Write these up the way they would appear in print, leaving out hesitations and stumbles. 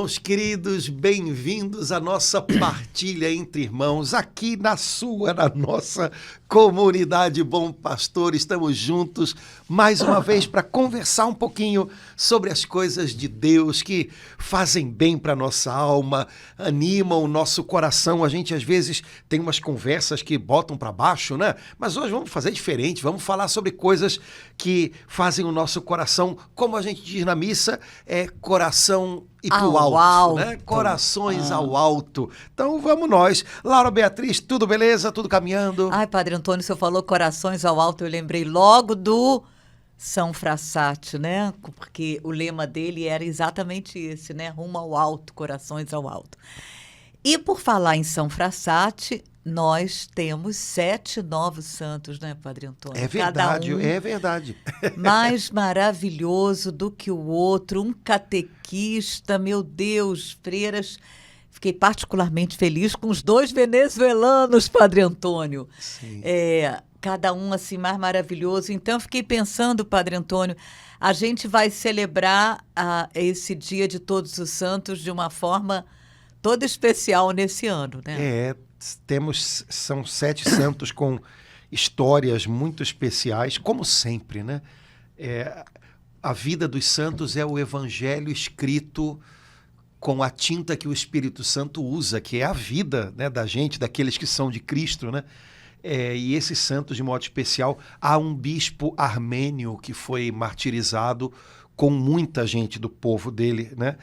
irmãos queridos, bem-vindos à nossa partilha entre irmãos, aqui na nossa comunidade Bom Pastor. Estamos juntos mais uma vez para conversar um pouquinho sobre as coisas de Deus que fazem bem para a nossa alma, animam o nosso coração. A gente às vezes tem umas conversas que botam para baixo, né? Mas hoje vamos fazer diferente, vamos falar sobre coisas que fazem o nosso coração, como a gente diz na missa, coração e pro alto, né? Corações ao alto. Então vamos nós. Laura Beatriz, tudo beleza? Tudo caminhando? Ai, Padre Antônio, o senhor falou corações ao alto, eu lembrei logo do São Frassati, né? Porque o lema dele era exatamente esse, né? Rumo ao alto, corações ao alto. E por falar em São Frassati, nós temos 7 novos santos, né, Padre Antônio? É verdade, Cada um é verdade. mais maravilhoso do que o outro, um catequista, meu Deus, freiras. Fiquei particularmente feliz com os 2 venezuelanos, Padre Antônio. Sim. Cada um assim mais maravilhoso. Então, eu fiquei pensando, Padre Antônio, a gente vai celebrar esse Dia de Todos os Santos de uma forma toda especial nesse ano, né? São 7 santos com histórias muito especiais, como sempre, né? A vida dos santos é o evangelho escrito com a tinta que o Espírito Santo usa, que é a vida, né, da gente, daqueles que são de Cristo, né? E esses santos, de modo especial, há um bispo armênio que foi martirizado com muita gente do povo dele, né?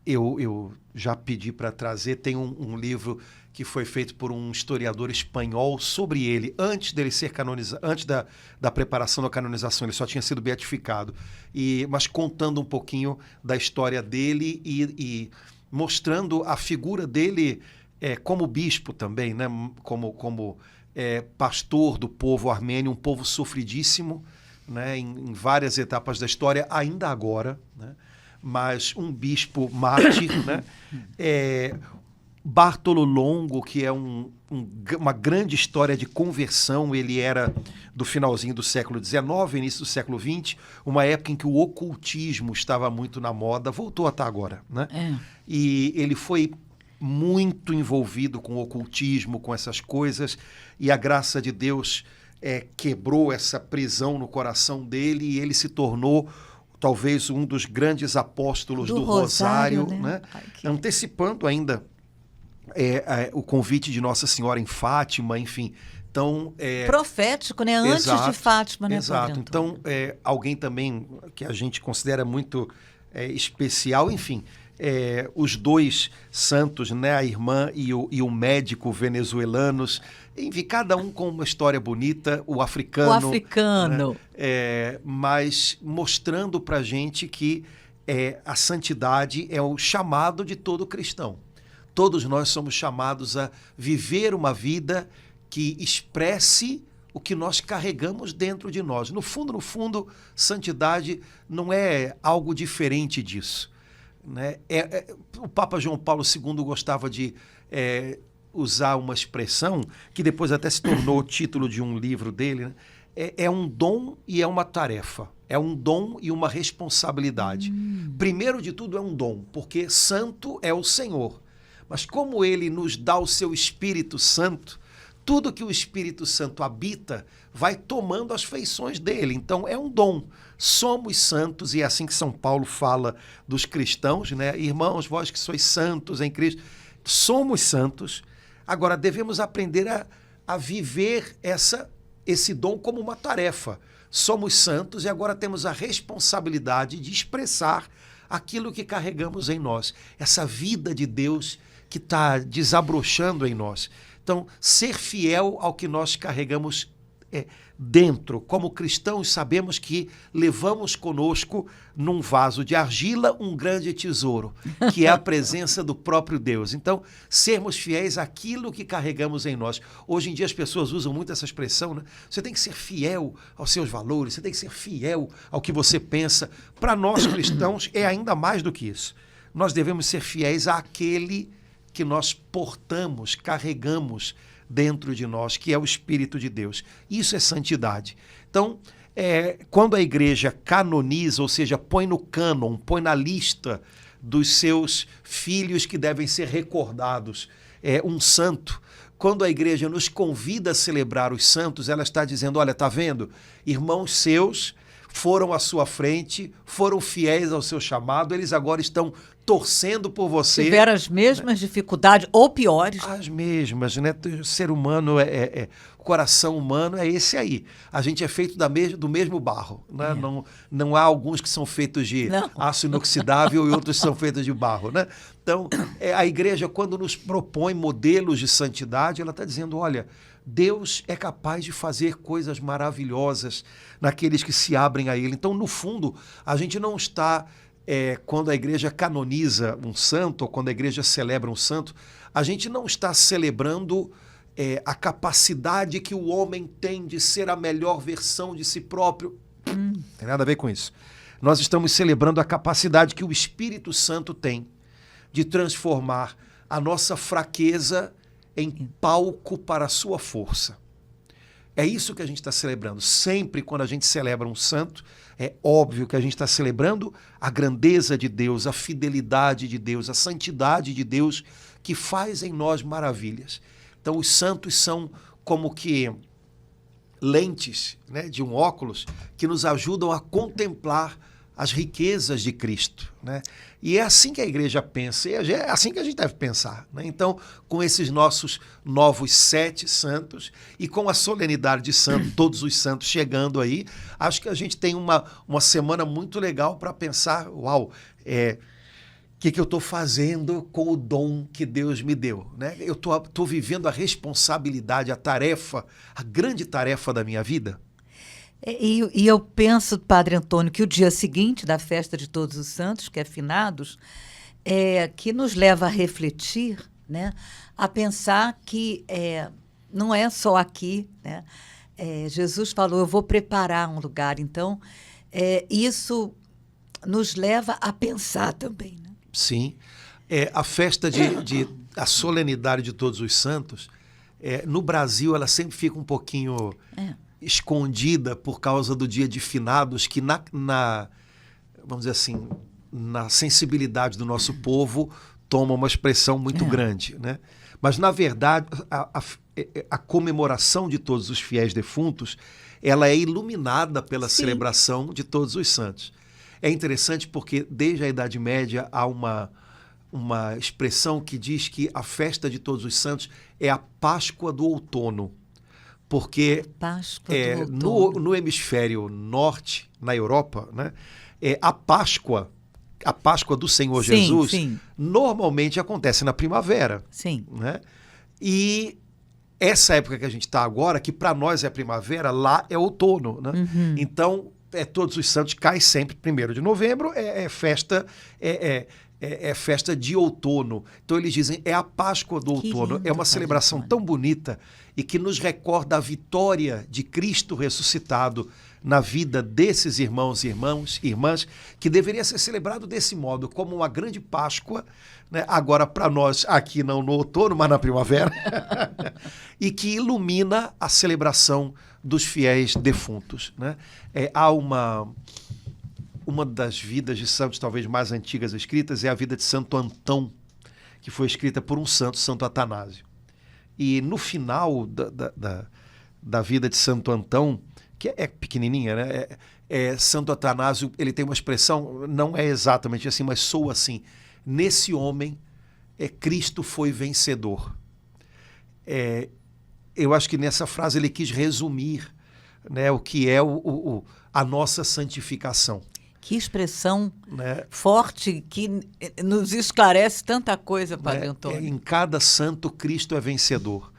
Eu já pedi para trazer, tem um livro que foi feito por um historiador espanhol sobre ele, antes dele ser canonizado, antes da preparação da canonização, ele só tinha sido beatificado, mas contando um pouquinho da história dele e mostrando a figura dele como bispo também, né? como pastor do povo armênio, um povo sofridíssimo, né? em várias etapas da história, ainda agora, né? Mas um bispo mártir, né? Bartolo Longo, que é uma grande história de conversão, ele era do finalzinho do século XIX, início do século XX, uma época em que o ocultismo estava muito na moda, voltou a estar agora, né? E ele foi muito envolvido com o ocultismo, com essas coisas, e a graça de Deus quebrou essa prisão no coração dele e ele se tornou talvez um dos grandes apóstolos do Rosário, né? Antecipando ainda o convite de Nossa Senhora em Fátima, enfim. Então, profético, né? Antes de Fátima, né? Exato. Então, alguém também que a gente considera muito especial, enfim. Os 2 santos, né? A irmã e o médico venezuelanos, enfim, cada um com uma história bonita, o africano. Né? Mas mostrando para a gente que a santidade é o chamado de todo cristão. Todos nós somos chamados a viver uma vida que expresse o que nós carregamos dentro de nós. No fundo, santidade não é algo diferente disso, né? O Papa João Paulo II gostava de usar uma expressão que depois até se tornou o título de um livro dele, né? É um dom e é uma tarefa. É um dom e uma responsabilidade. Primeiro de tudo é um dom, porque santo é o Senhor. Mas como ele nos dá o seu Espírito Santo, tudo que o Espírito Santo habita vai tomando as feições dele. Então é um dom. Somos santos, e é assim que São Paulo fala dos cristãos, né? Irmãos, vós que sois santos em Cristo. Somos santos. Agora devemos aprender a viver esse dom como uma tarefa. Somos santos e agora temos a responsabilidade de expressar aquilo que carregamos em nós. Essa vida de Deus que está desabrochando em nós. Então, ser fiel ao que nós carregamos dentro. Como cristãos, sabemos que levamos conosco num vaso de argila um grande tesouro, que é a presença do próprio Deus. Então, sermos fiéis àquilo que carregamos em nós. Hoje em dia as pessoas usam muito essa expressão, né? Você tem que ser fiel aos seus valores, você tem que ser fiel ao que você pensa. Para nós cristãos é ainda mais do que isso. Nós devemos ser fiéis àquele que nós portamos, carregamos dentro de nós, que é o Espírito de Deus. Isso é santidade. Então, quando a igreja canoniza, ou seja, põe no cânon, põe na lista dos seus filhos que devem ser recordados. Um santo. Quando a igreja nos convida a celebrar os santos, ela está dizendo, olha, está vendo? Irmãos seus foram à sua frente, foram fiéis ao seu chamado, eles agora estão torcendo por você. Tiveram as mesmas dificuldades, ou piores. As mesmas, né? O ser humano, o coração humano é esse aí. A gente é feito do mesmo barro, né? Não há alguns que são feitos de aço inoxidável e outros são feitos de barro, né? Então, a igreja, quando nos propõe modelos de santidade, ela está dizendo, olha, Deus é capaz de fazer coisas maravilhosas naqueles que se abrem a Ele. Então, no fundo, a gente não está, quando a igreja canoniza um santo, ou quando a igreja celebra um santo, a gente não está celebrando a capacidade que o homem tem de ser a melhor versão de si próprio. Não tem nada a ver com isso. Nós estamos celebrando a capacidade que o Espírito Santo tem de transformar a nossa fraqueza em palco para a sua força. É isso que a gente está celebrando. Sempre quando a gente celebra um santo, é óbvio que a gente está celebrando a grandeza de Deus, a fidelidade de Deus, a santidade de Deus que faz em nós maravilhas. Então os santos são como que lentes, né, de um óculos que nos ajudam a contemplar as riquezas de Cristo, né? E é assim que a igreja pensa, e é assim que a gente deve pensar, né? Então, com esses nossos novos 7 santos e com a solenidade de santo, todos os santos chegando aí, acho que a gente tem uma semana muito legal para pensar, uau, que eu estou fazendo com o dom que Deus me deu, né? Eu estou vivendo a responsabilidade, a tarefa, a grande tarefa da minha vida. E eu penso, Padre Antônio, que o dia seguinte da festa de Todos os Santos, que é finados, que nos leva a refletir, né? A pensar que não é só aqui, né? Jesus falou, eu vou preparar um lugar. Então, isso nos leva a pensar também, né? Sim. A festa a solenidade de Todos os Santos, no Brasil, ela sempre fica um pouquinho escondida por causa do dia de finados, que vamos dizer assim, na sensibilidade do nosso povo, toma uma expressão muito grande, né? Mas, na verdade, a comemoração de todos os fiéis defuntos, ela é iluminada pela celebração de Todos os Santos. É interessante porque, desde a Idade Média, há uma expressão que diz que a festa de Todos os Santos é a Páscoa do outono. Porque no hemisfério norte, na Europa, né, a Páscoa do Senhor Jesus, normalmente acontece na primavera. Sim. Né? E essa época que a gente está agora, que para nós é primavera, lá é outono. Né? Uhum. Então, Todos os Santos cai sempre 1º de novembro, festa de outono. Então eles dizem, é a Páscoa do outono. Lindo, é uma celebração tão bonita e que nos recorda a vitória de Cristo ressuscitado na vida desses irmãos e irmãs, que deveria ser celebrado desse modo, como uma grande Páscoa, né? Agora para nós aqui não no outono, mas na primavera, e que ilumina a celebração dos fiéis defuntos, né? Há uma das vidas de santos talvez mais antigas escritas é a vida de Santo Antão, que foi escrita por um santo, Santo Atanásio. E no final da vida de Santo Antão, que é pequenininha, né? Santo Atanásio, ele tem uma expressão, não é exatamente assim, mas soa assim, nesse homem Cristo foi vencedor. Eu acho que nessa frase ele quis resumir, né, o que é a nossa santificação. Que expressão, né, forte, que nos esclarece tanta coisa, Padre Antônio. Em cada santo, Cristo é vencedor.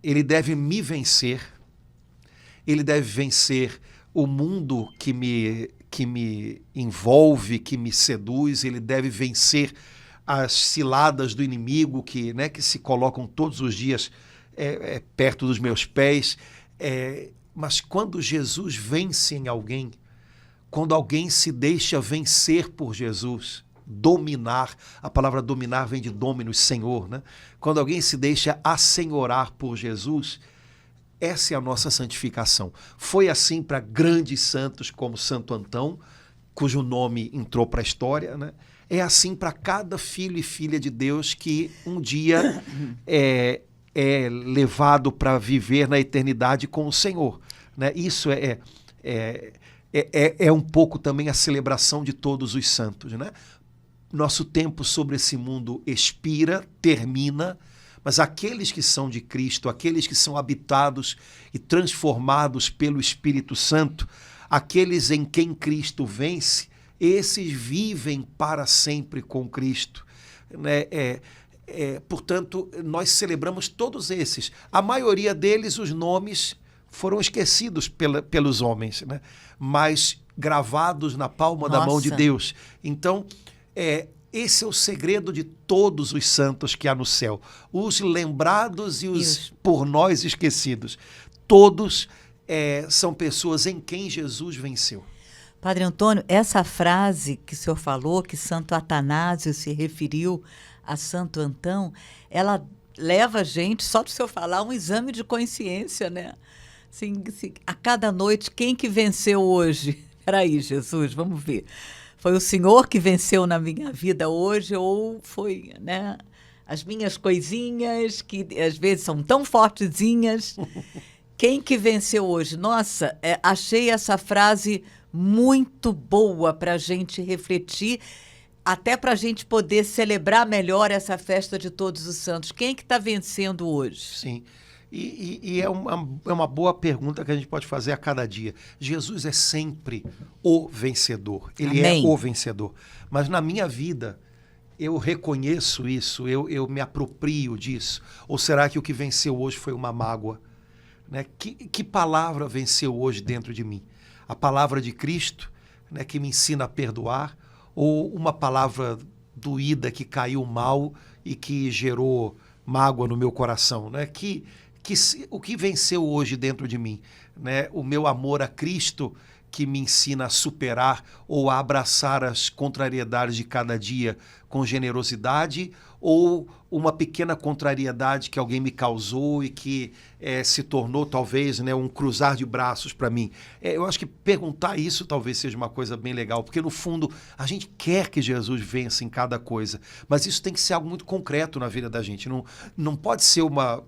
Ele deve me vencer, ele deve vencer o mundo que me envolve, que me seduz, ele deve vencer as ciladas do inimigo que se colocam todos os dias perto dos meus pés. Mas quando Jesus vence em alguém, quando alguém se deixa vencer por Jesus, dominar, a palavra dominar vem de dominus, Senhor, né? Quando alguém se deixa assenhorar por Jesus, essa é a nossa santificação. Foi assim para grandes santos como Santo Antão, cujo nome entrou para a história, né? É assim para cada filho e filha de Deus que um dia é levado para viver na eternidade com o Senhor, né? Isso é um pouco também a celebração de todos os santos, né? Nosso tempo sobre esse mundo expira, termina, mas aqueles que são de Cristo, aqueles que são habitados e transformados pelo Espírito Santo, aqueles em quem Cristo vence, esses vivem para sempre com Cristo, né? Portanto, nós celebramos todos esses. A maioria deles, os nomes foram esquecidos pelos homens, né? Mas gravados na palma da mão de Deus. Então, esse é o segredo de todos os santos que há no céu. Os lembrados e os por nós esquecidos. Todos são pessoas em quem Jesus venceu. Padre Antônio, essa frase que o senhor falou, que Santo Atanásio se referiu a Santo Antão, ela leva a gente, só do senhor falar, um exame de consciência, né? Assim, a cada noite, quem que venceu hoje? Peraí, Jesus, vamos ver. Foi o Senhor que venceu na minha vida hoje ou foi, né, as minhas coisinhas, que às vezes são tão fortezinhas? Quem que venceu hoje? Nossa, achei essa frase muito boa para a gente refletir, até para a gente poder celebrar melhor essa festa de Todos os Santos. Quem que está vencendo hoje? Sim. E é uma boa pergunta que a gente pode fazer a cada dia. Jesus é sempre o vencedor. Ele Amém. É o vencedor. Mas na minha vida, eu reconheço isso, eu me aproprio disso. Ou será que o que venceu hoje foi uma mágoa? Né? Que palavra venceu hoje dentro de mim? A palavra de Cristo, né, que me ensina a perdoar? Ou uma palavra doída que caiu mal e que gerou mágoa no meu coração? Né? O que venceu hoje dentro de mim? Né? O meu amor a Cristo, que me ensina a superar ou a abraçar as contrariedades de cada dia com generosidade, ou uma pequena contrariedade que alguém me causou e que se tornou talvez, né, um cruzar de braços para mim. Eu acho que perguntar isso talvez seja uma coisa bem legal, porque no fundo a gente quer que Jesus vença em cada coisa, mas isso tem que ser algo muito concreto na vida da gente. Não pode ser uma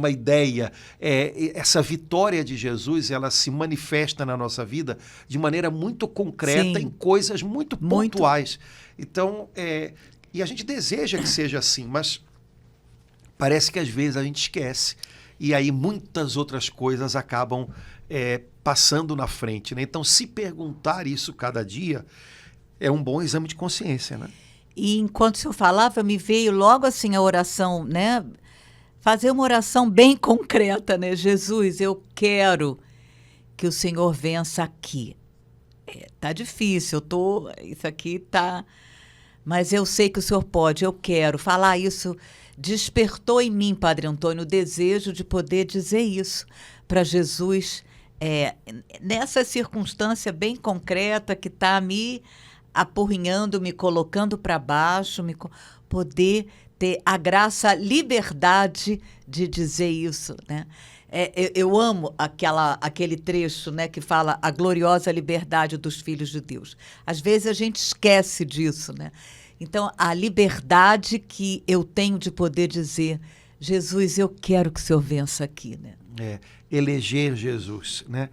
ideia. Essa vitória de Jesus, ela se manifesta na nossa vida de maneira muito concreta, em coisas muito pontuais. Então, e a gente deseja que seja assim, mas parece que às vezes a gente esquece. E aí muitas outras coisas acabam passando na frente, né? Então, se perguntar isso cada dia é um bom exame de consciência, né? E enquanto o senhor falava, me veio logo assim a oração, né? Fazer uma oração bem concreta, né? Jesus, eu quero que o Senhor vença aqui. Tá difícil, isso aqui tá... Mas eu sei que o senhor pode, eu quero. Falar isso despertou em mim, Padre Antônio, o desejo de poder dizer isso para Jesus, nessa circunstância bem concreta que está me apurrinhando, me colocando para baixo, poder ter a graça, a liberdade de dizer isso, né? Eu amo aquele trecho, né, que fala a gloriosa liberdade dos filhos de Deus. Às vezes a gente esquece disso, né? Então, a liberdade que eu tenho de poder dizer, Jesus, eu quero que o Senhor vença aqui, né? Eleger Jesus, né?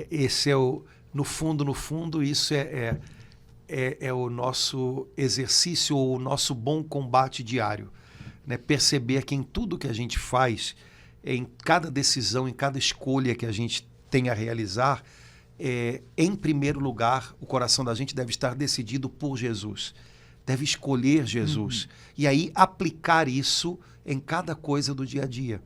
Esse é no fundo, isso é o nosso exercício, ou o nosso bom combate diário, né? Perceber que em tudo que a gente faz, em cada decisão, em cada escolha que a gente tem a realizar, em primeiro lugar, o coração da gente deve estar decidido por Jesus. Deve escolher Jesus. E aí aplicar isso em cada coisa do dia a dia.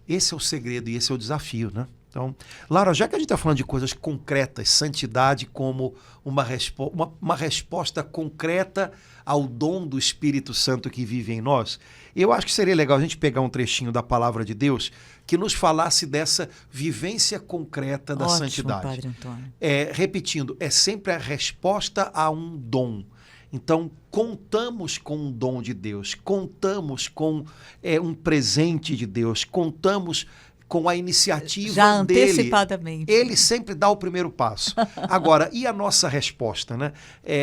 Esse é o segredo e esse é o desafio, né? Então, Laura, já que a gente está falando de coisas concretas, santidade como uma resposta concreta ao dom do Espírito Santo que vive em nós, eu acho que seria legal a gente pegar um trechinho da Palavra de Deus que nos falasse dessa vivência concreta da santidade. Padre Antônio. Repetindo, é sempre a resposta a um dom. Então, contamos com um dom de Deus, contamos com um presente de Deus, contamos com a iniciativa já dele. antecipadamente. Ele sempre dá o primeiro passo. Agora, e a nossa resposta, né?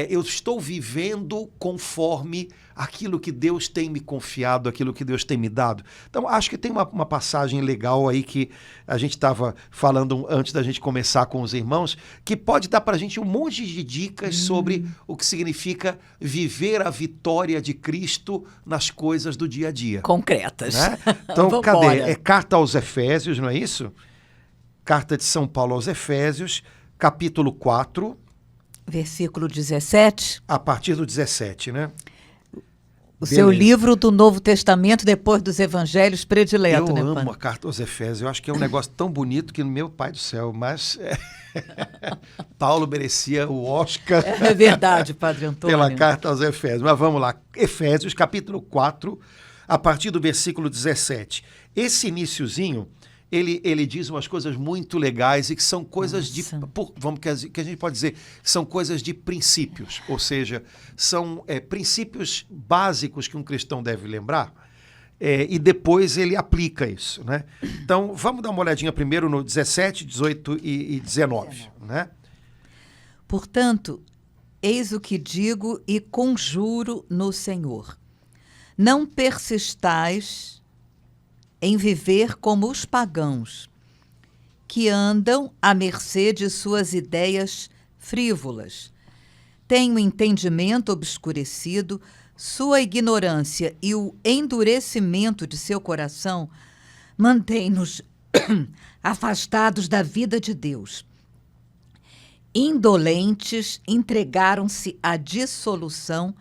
Eu estou vivendo conforme aquilo que Deus tem me confiado, aquilo que Deus tem me dado. Então, acho que tem uma passagem legal aí que a gente estava falando antes da gente começar com os irmãos, que pode dar para a gente um monte de dicas sobre o que significa viver a vitória de Cristo nas coisas do dia a dia. Concretas. Né? Então, Vambora. cadê? É carta aos Efésios, não é isso? Carta de São Paulo aos Efésios, capítulo 4. Versículo 17. A partir do 17, né? O seu livro do Novo Testamento depois dos Evangelhos predileto, Eu né, amo Padre? a carta aos Efésios. Eu acho que é um negócio tão bonito que, meu pai do céu, mas Paulo merecia o Oscar É verdade, Padre Antônio. pela carta aos Efésios. Mas vamos lá. Efésios, capítulo 4, a partir do versículo 17. Esse iniciozinho, ele diz umas coisas muito legais e que são coisas que a gente pode dizer, são coisas de princípios, ou seja, são princípios básicos que um cristão deve lembrar, e depois ele aplica isso, né? Então, vamos dar uma olhadinha primeiro no 17, 18 e 19, né? Portanto, eis o que digo e conjuro no Senhor. Não persistais em viver como os pagãos, que andam à mercê de suas ideias frívolas. Têm o entendimento obscurecido, sua ignorância e o endurecimento de seu coração mantêm-nos afastados da vida de Deus. Indolentes, entregaram-se à dissolução,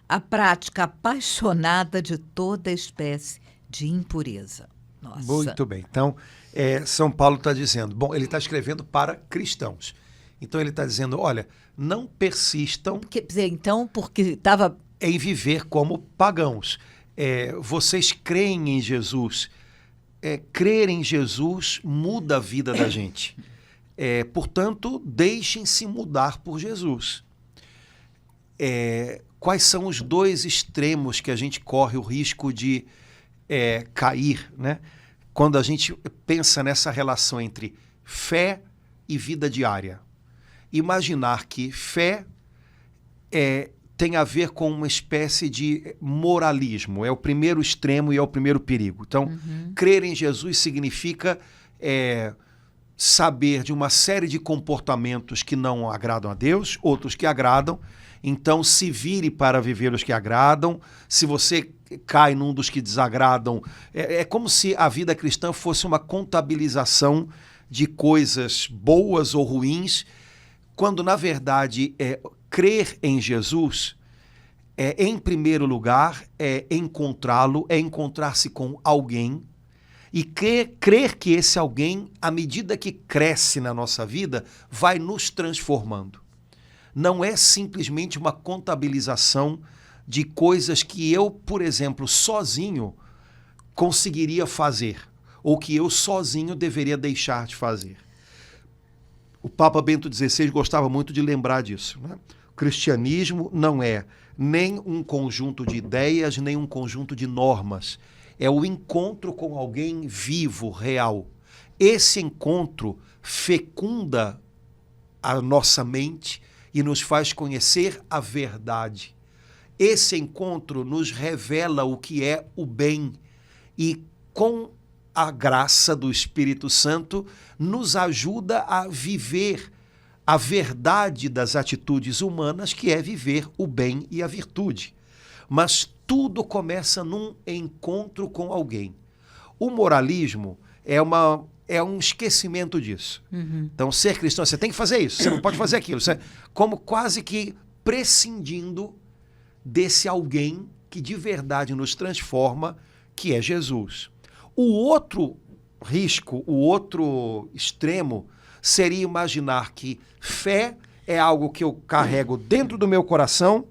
à prática apaixonada de toda espécie de impureza. Nossa. Muito bem. Então, São Paulo está dizendo, bom, ele está escrevendo para cristãos. Então, ele está dizendo, olha, não persistam Quer dizer, então, porque estava... em viver como pagãos. Vocês creem em Jesus. Crer em Jesus muda a vida da gente. Portanto, deixem-se mudar por Jesus. Quais são os dois extremos que a gente corre o risco de cair, né? Quando a gente pensa nessa relação entre fé e vida diária? Imaginar que fé tem a ver com uma espécie de moralismo. É o primeiro extremo e é o primeiro perigo. Então, crer em Jesus significa saber de uma série de comportamentos que não agradam a Deus, outros que agradam. Então, se vire para viver os que agradam. Se você cai num dos que desagradam, é como se a vida cristã fosse uma contabilização de coisas boas ou ruins, quando, na verdade, crer em Jesus em primeiro lugar, encontrá-lo, encontrar-se com alguém e crer que esse alguém, à medida que cresce na nossa vida, vai nos transformando. Não é simplesmente uma contabilização de coisas que eu, por exemplo, sozinho conseguiria fazer, ou que eu sozinho deveria deixar de fazer. O Papa Bento XVI gostava muito de lembrar disso, né? O cristianismo não é nem um conjunto de ideias, nem um conjunto de normas. É o encontro com alguém vivo, real. Esse encontro fecunda a nossa mente e nos faz conhecer a verdade. Esse encontro nos revela o que é o bem e, com a graça do Espírito Santo, nos ajuda a viver a verdade das atitudes humanas, que é viver o bem e a virtude. Mas tudo começa num encontro com alguém. O moralismo é um esquecimento disso. Então, ser cristão, você tem que fazer isso, você não pode fazer aquilo. Você, como quase que prescindindo desse alguém que de verdade nos transforma, que é Jesus. O outro risco, o outro extremo, seria imaginar que fé é algo que eu carrego dentro do meu coração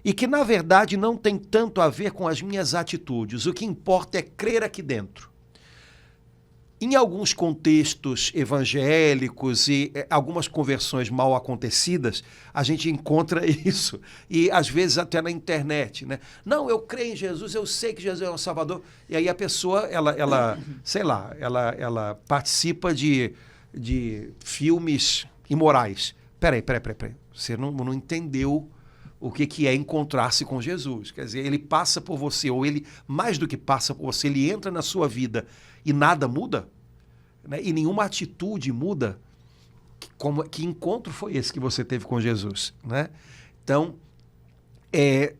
e que, na verdade, não tem tanto a ver com as minhas atitudes. O que importa é crer aqui dentro. Em alguns contextos evangélicos e algumas conversões mal acontecidas, a gente encontra isso. E às vezes até na internet, né? Não, eu creio em Jesus, eu sei que Jesus é o Salvador. E aí a pessoa, sei lá, ela participa de filmes imorais. Peraí. Você não entendeu o que é encontrar-se com Jesus. Quer dizer, ele passa por você, ou ele, mais do que passa por você, ele entra na sua vida e nada muda, né? E nenhuma atitude muda. Que encontro foi esse que você teve com Jesus, né? Então,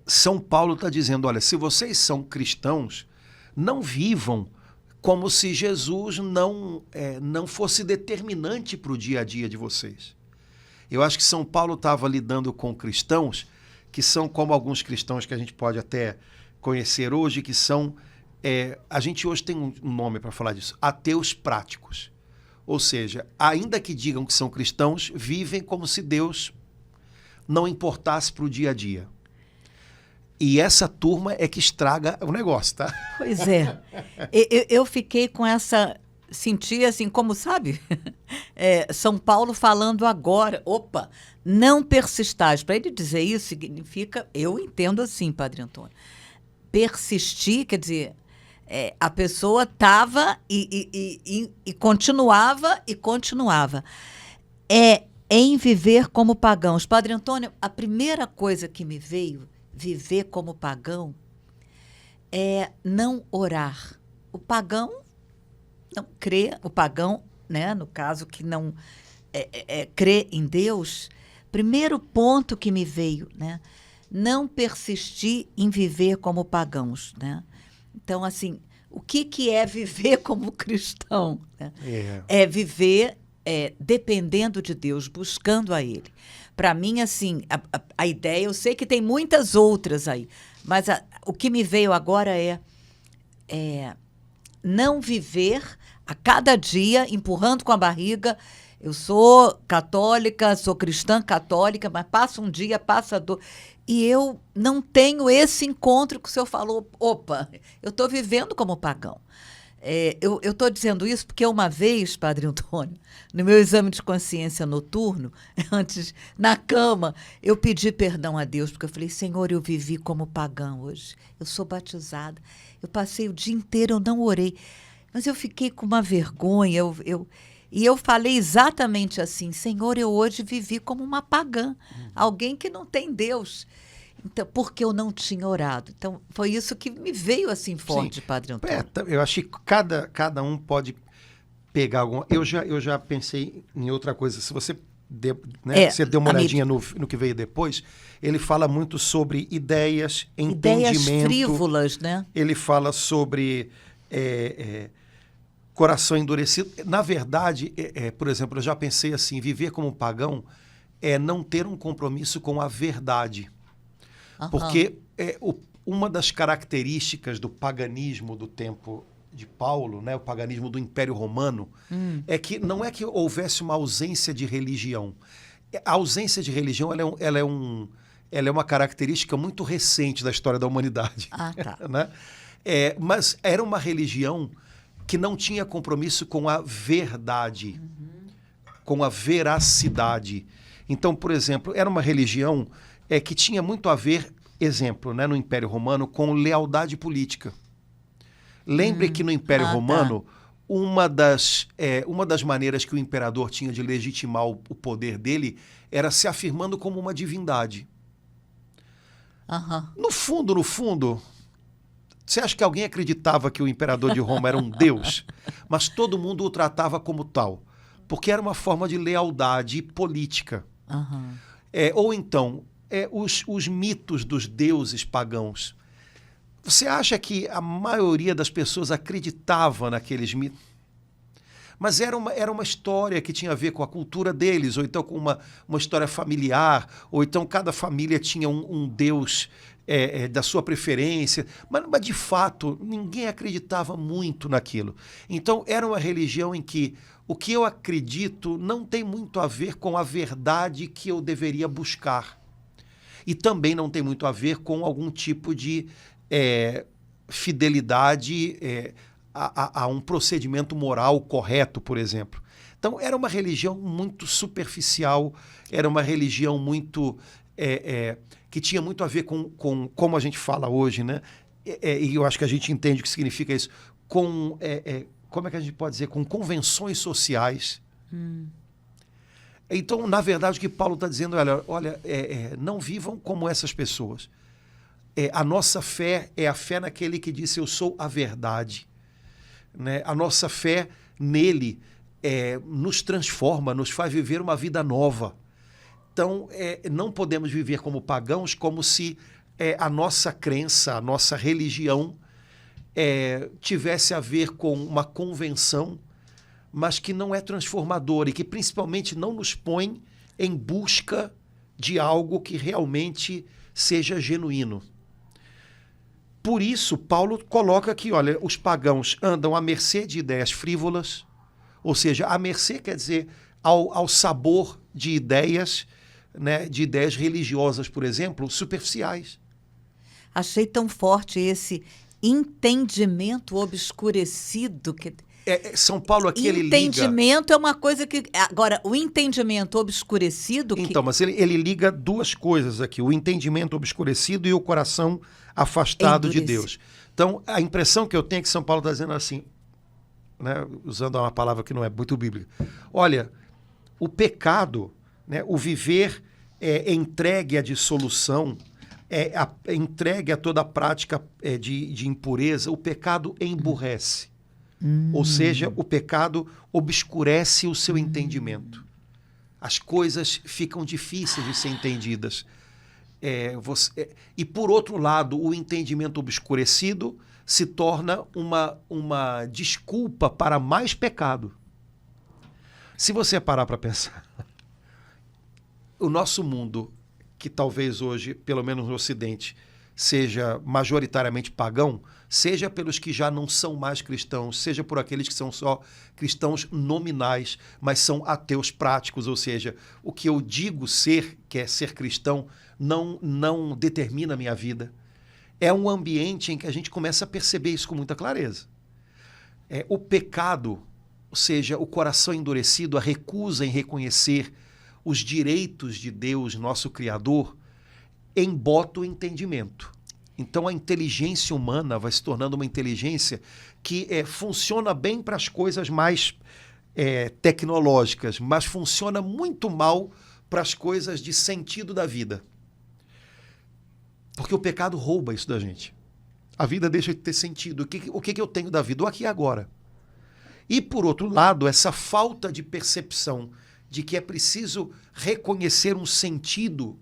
São Paulo está dizendo, olha, se vocês são cristãos, não vivam como se Jesus não fosse determinante para o dia a dia de vocês. Eu acho que São Paulo estava lidando com cristãos que são como alguns cristãos que a gente pode até conhecer hoje, que são, a gente hoje tem um nome para falar disso, ateus práticos. Ou seja, ainda que digam que são cristãos, vivem como se Deus não importasse para o dia a dia. E essa turma é que estraga o negócio, tá? Pois é. Eu fiquei com essa... Senti assim, como sabe? São Paulo falando agora. Opa, não persistais. Para ele dizer isso significa... Eu entendo assim, Padre Antônio. Persistir, quer dizer... a pessoa estava e continuava e continuava. Em viver como pagãos. Padre Antônio, a primeira coisa que me veio... Viver como pagão é não orar. O pagão não crê, o pagão, né, no caso, que não crê em Deus, primeiro ponto que me veio, né, não persistir em viver como pagãos. Né? Então, assim, o que é viver como cristão? Né? É viver dependendo de Deus, buscando a Ele. Para mim, assim, a ideia, eu sei que tem muitas outras aí, mas o que me veio agora é não viver a cada dia empurrando com a barriga. Eu sou católica, sou cristã católica, mas passa um dia, passa dois, e eu não tenho esse encontro que o senhor falou. Opa, eu estou vivendo como pagão. Eu estou dizendo isso porque uma vez, Padre Antônio, no meu exame de consciência noturno, antes, na cama, eu pedi perdão a Deus, porque eu falei, Senhor, eu vivi como pagão hoje. Eu sou batizada. Eu passei o dia inteiro, eu não orei. Mas eu fiquei com uma vergonha. E eu falei exatamente assim, Senhor, eu hoje vivi como uma pagã. Alguém que não tem Deus. Então, porque eu não tinha orado. Então, foi isso que me veio assim forte, sim, Padre Antônio. Eu acho que cada um pode pegar alguma... Eu já pensei em outra coisa. Se você, você deu uma olhadinha no que veio depois, ele fala muito sobre ideias, entendimento. Ideias frívolas, né? Ele fala sobre coração endurecido. Na verdade, por exemplo, eu já pensei assim, viver como um pagão é não ter um compromisso com a verdade. Porque uma das características do paganismo do tempo de Paulo, né, o paganismo do Império Romano, é que não é que houvesse uma ausência de religião. A ausência de religião ela é uma característica muito recente da história da humanidade. Ah, tá. Né? Mas era uma religião que não tinha compromisso com a verdade, com a veracidade. Então, por exemplo, era uma religião que tinha muito a ver, exemplo, né, no Império Romano, com lealdade política. Lembre que no Império Romano, uma das maneiras que o imperador tinha de legitimar o poder dele era se afirmando como uma divindade. No fundo, você acha que alguém acreditava que o imperador de Roma era um deus? Mas todo mundo o tratava como tal, porque era uma forma de lealdade política. Ou então, os mitos dos deuses pagãos. Você acha que a maioria das pessoas acreditava naqueles mitos? Mas era uma história que tinha a ver com a cultura deles, ou então com uma história familiar, ou então cada família tinha um deus da sua preferência. Mas, de fato, ninguém acreditava muito naquilo. Então, era uma religião em que o que eu acredito não tem muito a ver com a verdade que eu deveria buscar. E também não tem muito a ver com algum tipo de fidelidade a um procedimento moral correto, por exemplo. Então, era uma religião muito superficial, era uma religião muito... que tinha muito a ver com como a gente fala hoje, né? E eu acho que a gente entende o que significa isso, como é que a gente pode dizer? Com convenções sociais. Então, na verdade, o que Paulo está dizendo é, olha, não vivam como essas pessoas. A nossa fé é a fé naquele que disse, eu sou a verdade. Né? A nossa fé nele nos transforma, nos faz viver uma vida nova. Então, não podemos viver como pagãos, como se a nossa crença, a nossa religião tivesse a ver com uma convenção, mas que não é transformadora e que principalmente não nos põe em busca de algo que realmente seja genuíno. Por isso, Paulo coloca aqui, olha, os pagãos andam à mercê de ideias frívolas, ou seja, à mercê quer dizer ao sabor de ideias, né, de ideias religiosas, por exemplo, superficiais. Achei tão forte esse entendimento obscurecido que... São Paulo aqui, ele liga... Entendimento é uma coisa que... Agora, o entendimento obscurecido... Então, mas ele liga duas coisas aqui, o entendimento obscurecido e o coração afastado de Deus. Então, a impressão que eu tenho é que São Paulo está dizendo assim, né, usando uma palavra que não é muito bíblica, olha, o pecado, né, o viver entregue à dissolução, entregue a toda a prática de impureza, o pecado emburrece. Ou seja, o pecado obscurece o seu entendimento. As coisas ficam difíceis de ser entendidas. E, por outro lado, o entendimento obscurecido se torna uma desculpa para mais pecado. Se você parar para pensar, o nosso mundo, que talvez hoje, pelo menos no Ocidente, seja majoritariamente pagão, seja pelos que já não são mais cristãos, seja por aqueles que são só cristãos nominais, mas são ateus práticos, ou seja, o que eu digo que é ser cristão, não determina a minha vida. É um ambiente em que a gente começa a perceber isso com muita clareza. O pecado, ou seja, o coração endurecido, a recusa em reconhecer os direitos de Deus, nosso Criador, embota o entendimento. Então a inteligência humana vai se tornando uma inteligência que funciona bem para as coisas mais tecnológicas, mas funciona muito mal para as coisas de sentido da vida. Porque o pecado rouba isso da gente. A vida deixa de ter sentido. O que eu tenho da vida? O aqui e agora. E, por outro lado, essa falta de percepção de que é preciso reconhecer um sentido,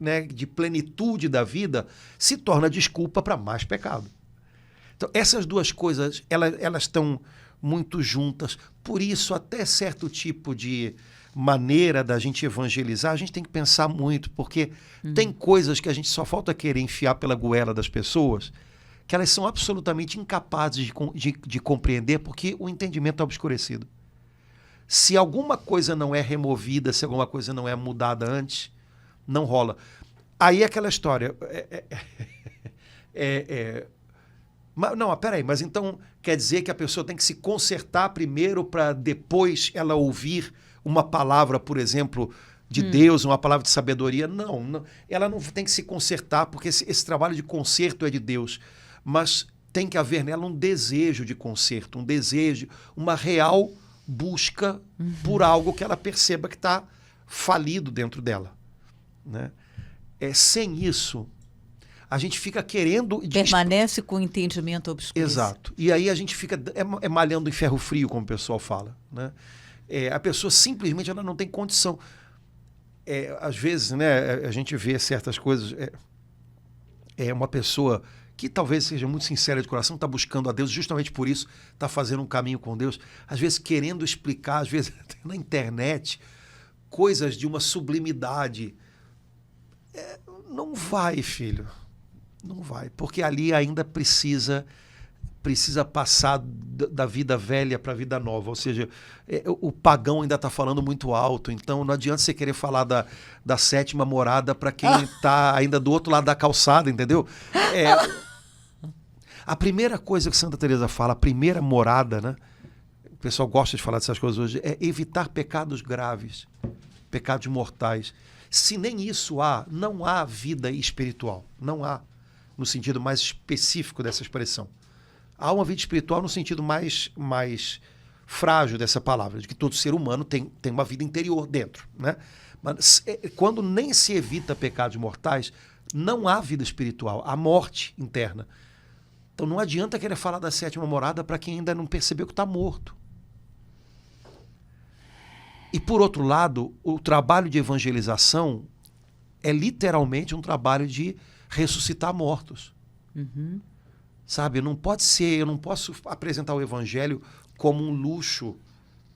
né, de plenitude da vida, se torna desculpa para mais pecado. Então, essas duas coisas, elas estão muito juntas. Por isso, até certo tipo de maneira da gente evangelizar, a gente tem que pensar muito, porque tem coisas que a gente só falta querer enfiar pela goela das pessoas, que elas são absolutamente incapazes de compreender, porque o entendimento é obscurecido. Se alguma coisa não é removida, se alguma coisa não é mudada antes, não rola. Aí é aquela história. Não, peraí, mas então quer dizer que a pessoa tem que se consertar primeiro para depois ela ouvir uma palavra, por exemplo, de Deus, uma palavra de sabedoria? Não, ela não tem que se consertar, porque esse trabalho de conserto é de Deus. Mas tem que haver nela um desejo de conserto, um desejo, uma real busca por algo que ela perceba que está falido dentro dela. Né? Sem isso, a gente fica querendo... Permanece com o entendimento obscuro. Exato. E aí a gente fica malhando em ferro frio, como o pessoal fala. Né? A pessoa simplesmente ela não tem condição. Às vezes, né, a gente vê certas coisas... uma pessoa que talvez seja muito sincera de coração, está buscando a Deus, justamente por isso está fazendo um caminho com Deus, às vezes querendo explicar, às vezes até na internet, coisas de uma sublimidade. Não vai, filho. Não vai. Porque ali ainda precisa passar da vida velha para a vida nova. Ou seja, o pagão ainda está falando muito alto. Então não adianta você querer falar da sétima morada para quem está ainda do outro lado da calçada, entendeu? A primeira coisa que Santa Teresa fala, a primeira morada, né? O pessoal gosta de falar dessas coisas hoje, é evitar pecados graves, pecados mortais. Se nem isso há, não há vida espiritual. Não há, no sentido mais específico dessa expressão. Há uma vida espiritual no sentido mais frágil dessa palavra, de que todo ser humano tem uma vida interior dentro, né? Mas quando nem se evita pecados mortais, não há vida espiritual, há morte interna. Então não adianta querer falar da sétima morada para quem ainda não percebeu que está morto. E por outro lado, o trabalho de evangelização é literalmente um trabalho de ressuscitar mortos. Uhum. Sabe, não pode ser, eu não posso apresentar o evangelho como um luxo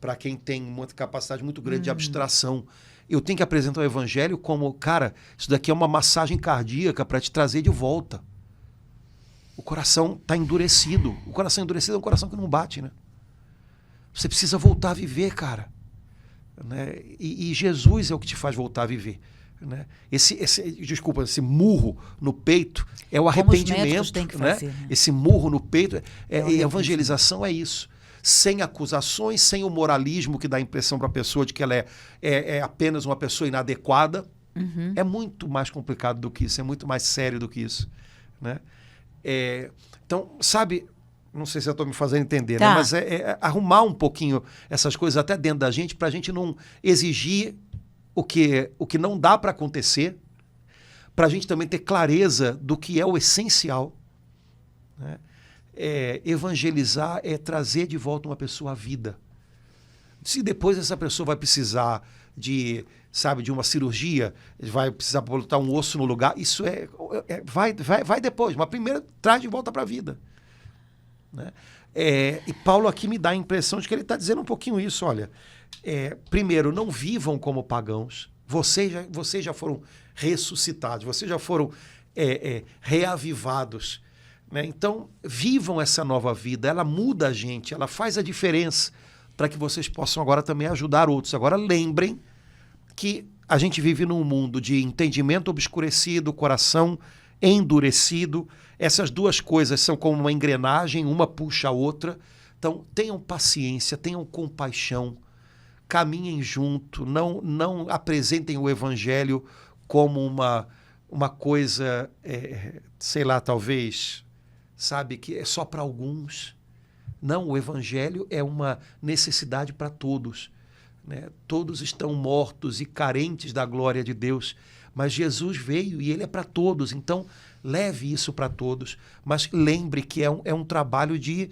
para quem tem uma capacidade muito grande de abstração. Eu tenho que apresentar o evangelho como, cara, isso daqui é uma massagem cardíaca para te trazer de volta. O coração está endurecido. O coração endurecido é um coração que não bate, né? Você precisa voltar a viver, cara. Né? E Jesus é o que te faz voltar a viver. Né? Esse murro no peito é o arrependimento. Têm que né? fazer, né? Esse murro no peito, e evangelização é isso. Sem acusações, sem o moralismo que dá a impressão para a pessoa de que ela é apenas uma pessoa inadequada. Uhum. É muito mais complicado do que isso, é muito mais sério do que isso. Né? Então, sabe, não sei se eu estou me fazendo entender, Tá. né? Mas arrumar um pouquinho essas coisas até dentro da gente, para a gente não exigir o que não dá para acontecer, para a gente também ter clareza do que é o essencial. Né? Evangelizar é trazer de volta uma pessoa à vida. Se depois essa pessoa vai precisar de uma cirurgia, vai precisar botar um osso no lugar, isso vai depois, mas primeiro traz de volta para a vida. Né? E Paulo aqui me dá a impressão de que ele está dizendo um pouquinho isso, olha, primeiro, não vivam como pagãos, vocês já foram ressuscitados, vocês já foram reavivados. Né? Então, vivam essa nova vida, ela muda a gente, ela faz a diferença para que vocês possam agora também ajudar outros. Agora, lembrem que a gente vive num mundo de entendimento obscurecido, coração endurecido. Essas duas coisas são como uma engrenagem, uma puxa a outra. Então, tenham paciência, tenham compaixão, caminhem junto, não apresentem o evangelho como uma coisa, sei lá, talvez, sabe, que é só para alguns. Não, o evangelho é uma necessidade para todos. Né? Todos estão mortos e carentes da glória de Deus, mas Jesus veio e ele é para todos, então leve isso para todos, mas lembre que é um trabalho de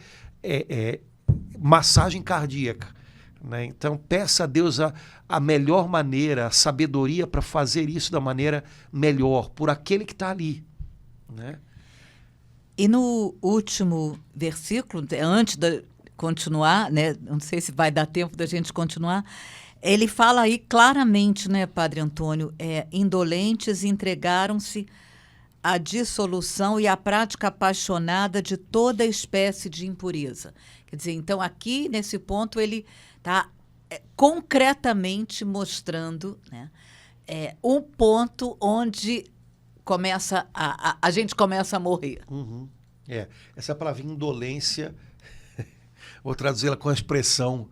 massagem cardíaca. Né? Então peça a Deus a melhor maneira, a sabedoria para fazer isso da maneira melhor, por aquele que está ali. Né? E no último versículo, antes de continuar, né, não sei se vai dar tempo da gente continuar, ele fala aí claramente, né, Padre Antônio, indolentes entregaram-se à dissolução e à prática apaixonada de toda espécie de impureza. Quer dizer, então aqui, nesse ponto, ele está concretamente mostrando, né, um ponto onde a gente começa a morrer. Uhum. Essa palavra indolência, vou traduzi-la com a expressão...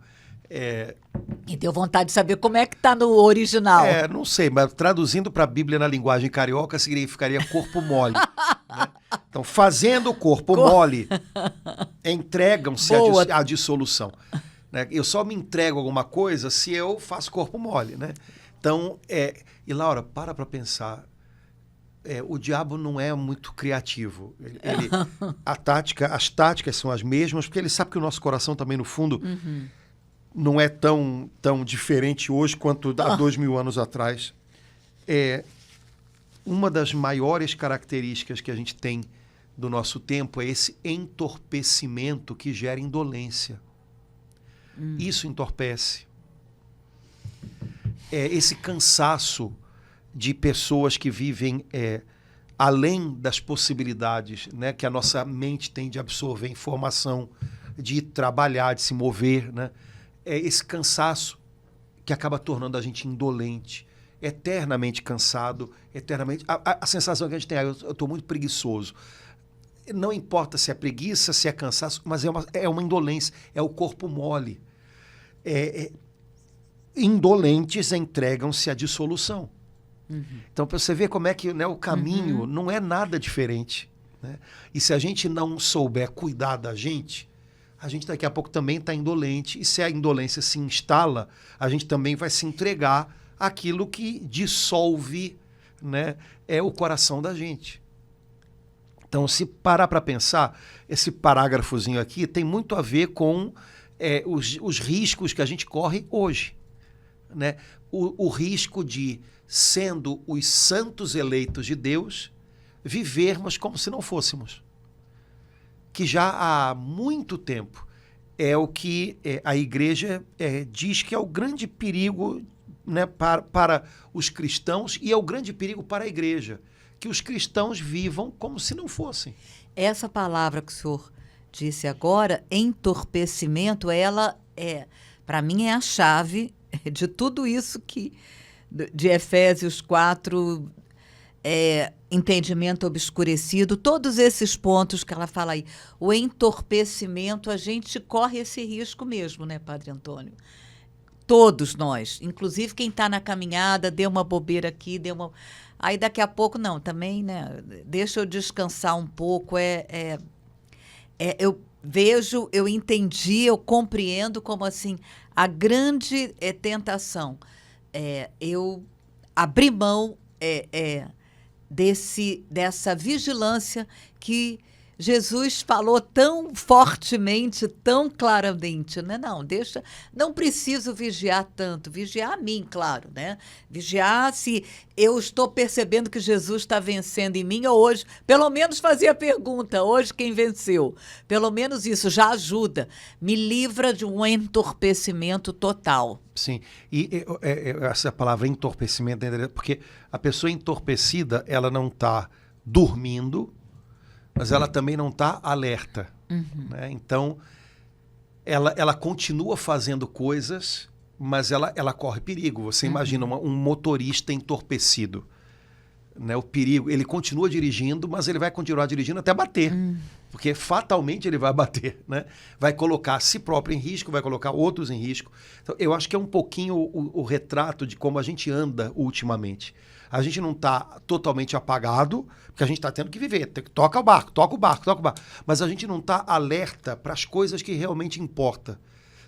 E deu vontade de saber como é que está no original. Não sei, mas traduzindo para a Bíblia na linguagem carioca significaria corpo mole. Né? Então, fazendo o corpo mole, entregam-se à dissolução. Né? Eu só me entrego a alguma coisa se eu faço corpo mole. Né? Então, e Laura, para pensar. O diabo não é muito criativo. As táticas são as mesmas, porque ele sabe que o nosso coração também, no fundo, não é tão diferente hoje quanto há 2000 anos atrás. Uma das maiores características que a gente tem do nosso tempo é esse entorpecimento que gera indolência. Isso entorpece. Esse cansaço de pessoas que vivem além das possibilidades, né, que a nossa mente tem de absorver informação, de trabalhar, de se mover, né? Esse cansaço que acaba tornando a gente indolente, eternamente cansado, eternamente... A sensação que a gente tem, eu estou muito preguiçoso. não importa se é preguiça, se é cansaço, mas é uma indolência, é o corpo mole. Indolentes entregam-se à dissolução. Então, para você ver como é que, né, o caminho não é nada diferente. Né? E se a gente não souber cuidar da gente, a gente daqui a pouco também está indolente. E se a indolência se instala, a gente também vai se entregar àquilo que dissolve, né, o coração da gente. Então, se parar para pensar, esse parágrafozinho aqui tem muito a ver com os riscos que a gente corre hoje. Né? O risco de, sendo os santos eleitos de Deus, vivermos como se não fôssemos. Que já há muito tempo é o que a igreja diz que é o grande perigo, né, para os cristãos, e é o grande perigo para a igreja, que os cristãos vivam como se não fossem. Essa palavra que o senhor disse agora, entorpecimento, ela para mim é a chave de tudo isso de Efésios 4, entendimento obscurecido, todos esses pontos que ela fala aí. O entorpecimento, a gente corre esse risco mesmo, né, Padre Antônio? Todos nós, inclusive quem está na caminhada, deu uma bobeira aqui, aí daqui a pouco, não, também, né, deixa eu descansar um pouco, eu vejo, eu entendi, eu compreendo como assim, a grande tentação, eu abrir mão dessa vigilância que Jesus falou tão fortemente, tão claramente, né? Não preciso vigiar tanto, vigiar a mim, claro, né? Vigiar se eu estou percebendo que Jesus está vencendo em mim, ou hoje, pelo menos fazer a pergunta, hoje quem venceu? Pelo menos isso já ajuda, me livra de um entorpecimento total. Sim, e essa palavra entorpecimento, porque a pessoa entorpecida, ela não está dormindo, mas ela também não está alerta. Né? Então, ela continua fazendo coisas, mas ela corre perigo. Você imagina um motorista entorpecido. Né? O perigo, ele continua dirigindo, mas ele vai continuar dirigindo até bater. Porque fatalmente ele vai bater. Né? Vai colocar a si próprio em risco, vai colocar outros em risco. Então, eu acho que é um pouquinho o retrato de como a gente anda ultimamente. A gente não está totalmente apagado, porque a gente está tendo que viver. Toca o barco. Mas a gente não está alerta para as coisas que realmente importam.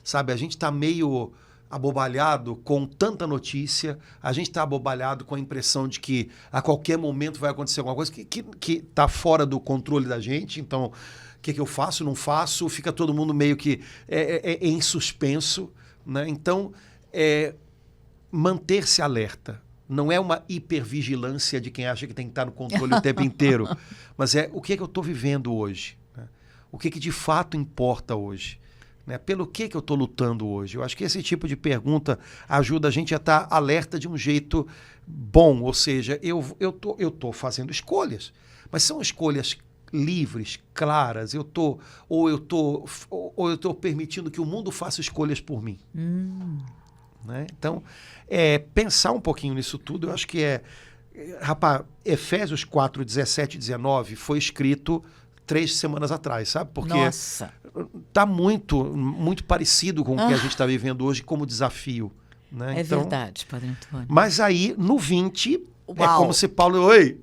Sabe? A gente está meio abobalhado com tanta notícia, a gente está abobalhado com a impressão de que a qualquer momento vai acontecer alguma coisa que está fora do controle da gente. Então, o que eu faço, não faço? Fica todo mundo meio que em suspenso. Né? Então, manter-se alerta. Não é uma hipervigilância de quem acha que tem que estar no controle o tempo inteiro, mas o que eu estou vivendo hoje? Né? O que de fato importa hoje? Né? Pelo que eu estou lutando hoje? Eu acho que esse tipo de pergunta ajuda a gente a estar alerta de um jeito bom, ou seja, eu tô fazendo escolhas, mas são escolhas livres, claras, eu estou permitindo que o mundo faça escolhas por mim. Né? Então, pensar um pouquinho nisso tudo, eu acho que rapaz, Efésios 4, 17 e 19 foi escrito 3 semanas atrás, sabe? Porque está muito, muito parecido com o que a gente está vivendo hoje como desafio. Né? Então, verdade, Padre Antônio. Mas aí, no 20, Uau. É como se Paulo... Oi.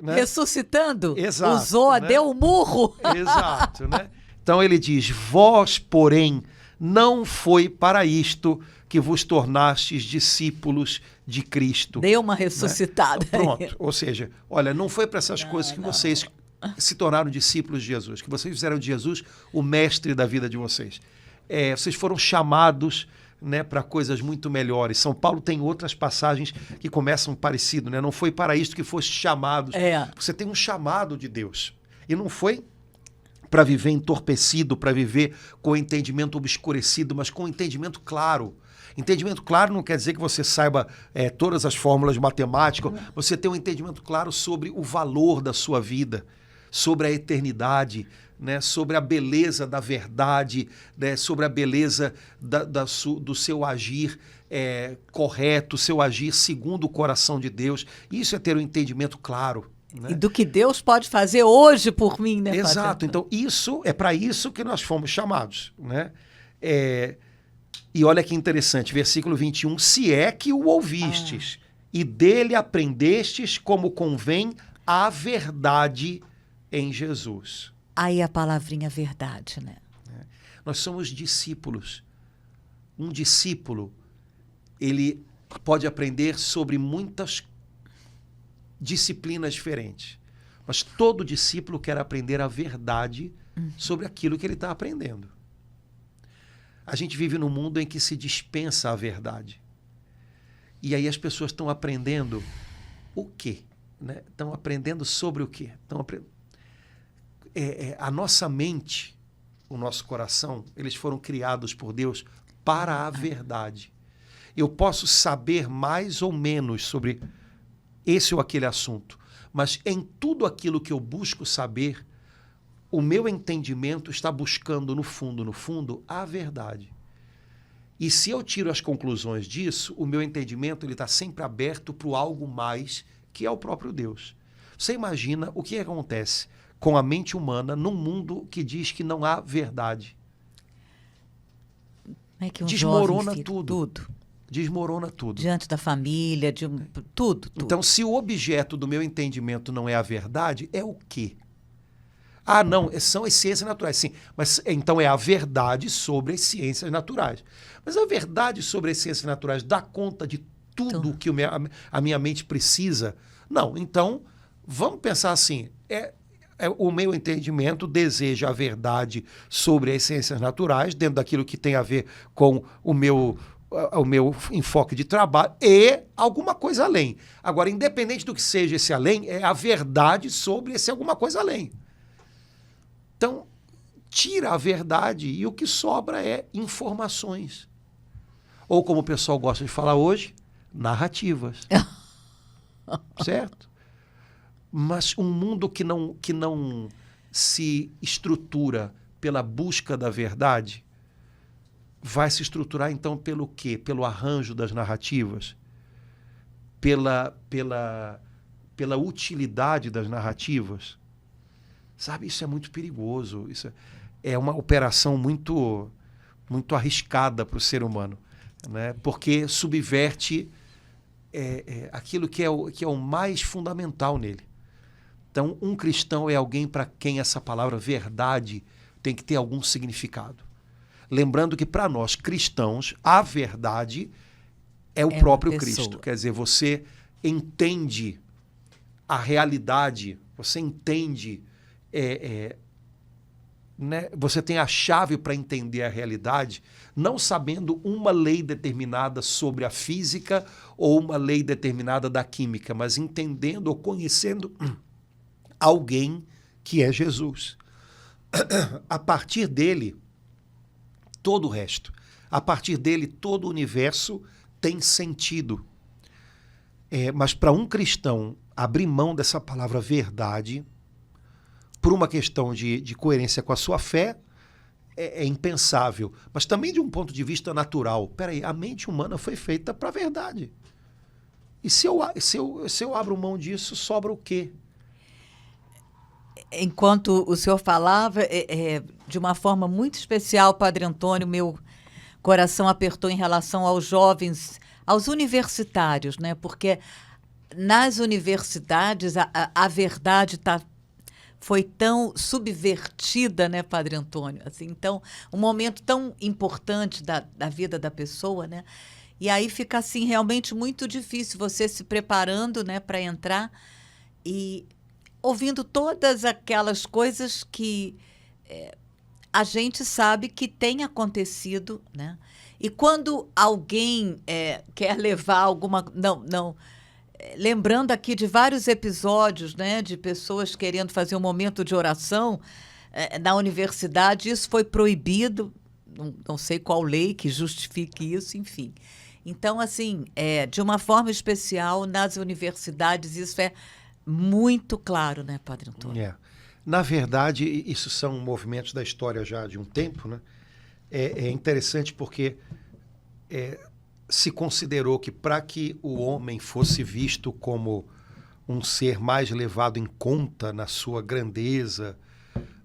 Né? Ressuscitando, Exato, usou, né? Deu um murro. Exato, né? Então ele diz, vós, porém, não foi para isto que vos tornastes discípulos de Cristo. Deu uma ressuscitada. Né? Pronto, ou seja, olha, não foi para essas coisas que vocês se tornaram discípulos de Jesus, que vocês fizeram de Jesus o mestre da vida de vocês. Vocês foram chamados, né, para coisas muito melhores. São Paulo tem outras passagens que começam parecido, né? Não foi para isto que foste chamados. Você tem um chamado de Deus. E não foi para viver entorpecido, para viver com o entendimento obscurecido, mas com o entendimento claro. Entendimento claro não quer dizer que você saiba todas as fórmulas matemáticas. Você tem um entendimento claro sobre o valor da sua vida, sobre a eternidade, né, sobre a beleza da verdade, né, sobre a beleza do seu agir correto, seu agir segundo o coração de Deus. Isso é ter um entendimento claro. né? E do que Deus pode fazer hoje por mim, né, Padre Exato. Antônio? Então, é para isso que nós fomos chamados, né? E olha que interessante, versículo 21, se é que o ouvistes e dele aprendestes como convém a verdade em Jesus. Aí a palavrinha verdade, né? Nós somos discípulos. Um discípulo, ele pode aprender sobre muitas disciplinas diferentes, mas todo discípulo quer aprender a verdade sobre aquilo que ele está aprendendo. A gente vive num mundo em que se dispensa a verdade. E aí as pessoas estão aprendendo o quê? Né? Estão aprendendo sobre o quê? A nossa mente, o nosso coração, eles foram criados por Deus para a verdade. Eu posso saber mais ou menos sobre esse ou aquele assunto, mas em tudo aquilo que eu busco saber, o meu entendimento está buscando no fundo, a verdade. E se eu tiro as conclusões disso, o meu entendimento ele está sempre aberto para o algo mais, que é o próprio Deus. Você imagina o que acontece com a mente humana num mundo que diz que não há verdade? Como é que um Desmorona jovem fica? tudo. Desmorona tudo. Diante da família, tudo. Então, se o objeto do meu entendimento não é a verdade, é o quê? Ah, não, são as ciências naturais. Sim, mas então é a verdade sobre as ciências naturais. Mas a verdade sobre as ciências naturais dá conta de tudo que a minha mente precisa? Não, então vamos pensar assim, o meu entendimento deseja a verdade sobre as ciências naturais, dentro daquilo que tem a ver com o meu enfoque de trabalho e alguma coisa além. Agora, independente do que seja esse além, é a verdade sobre esse alguma coisa além. Então, tira a verdade e o que sobra é informações. Ou, como o pessoal gosta de falar hoje, narrativas. Certo? Mas um mundo que não se estrutura pela busca da verdade vai se estruturar, então, pelo quê? Pelo arranjo das narrativas, pela utilidade das narrativas. Sabe, isso é muito perigoso. Isso é uma operação muito, muito arriscada para o ser humano, né? Porque subverte aquilo que é o mais fundamental nele. Então, um cristão é alguém para quem essa palavra verdade tem que ter algum significado. Lembrando que, para nós cristãos, a verdade é o próprio Cristo. Quer dizer, você entende a realidade, você entende, né? Você tem a chave para entender a realidade, não sabendo uma lei determinada sobre a física ou uma lei determinada da química, mas entendendo ou conhecendo alguém que é Jesus. A partir dele, todo o resto. A partir dele, todo o universo tem sentido. Mas para um cristão abrir mão dessa palavra verdade, por uma questão de coerência com a sua fé, é impensável. Mas também de um ponto de vista natural. Peraí, a mente humana foi feita para a verdade. E se eu abro mão disso, sobra o quê? Enquanto o senhor falava, de uma forma muito especial, Padre Antônio, meu coração apertou em relação aos jovens, aos universitários, né? Porque nas universidades a verdade foi tão subvertida, né, Padre Antônio? Assim, então, um momento tão importante da vida da pessoa, né? E aí fica assim realmente muito difícil você se preparando, né, para entrar e ouvindo todas aquelas coisas que a gente sabe que tem acontecido, né? E quando alguém quer levar alguma... Não, lembrando aqui de vários episódios, né, de pessoas querendo fazer um momento de oração na universidade, isso foi proibido, não sei qual lei que justifique isso, enfim. Então, assim, de uma forma especial, nas universidades, isso é muito claro, né, Padre Antônio? Na verdade, isso são movimentos da história já de um tempo, né? É interessante porque se considerou que para que o homem fosse visto como um ser mais levado em conta na sua grandeza,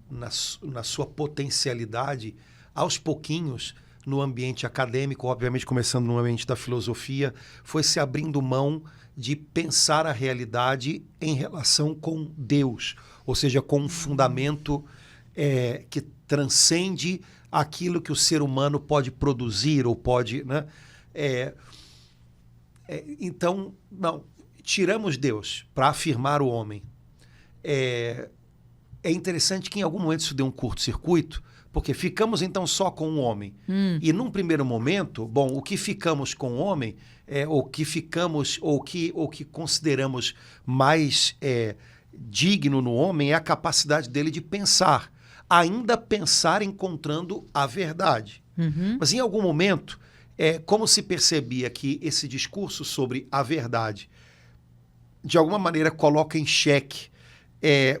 na sua potencialidade, aos pouquinhos, no ambiente acadêmico, obviamente começando no ambiente da filosofia, foi se abrindo mão de pensar a realidade em relação com Deus, ou seja, com um fundamento que transcende aquilo que o ser humano pode produzir ou pode... Né? Então, não, tiramos Deus para afirmar o homem. É interessante que em algum momento isso deu um curto-circuito, porque ficamos então só com o homem. E num primeiro momento, bom, o que ficamos com o homem, o que consideramos mais digno no homem é a capacidade dele de pensar, ainda pensar encontrando a verdade. Mas em algum momento, como se percebia que esse discurso sobre a verdade, de alguma maneira, coloca em xeque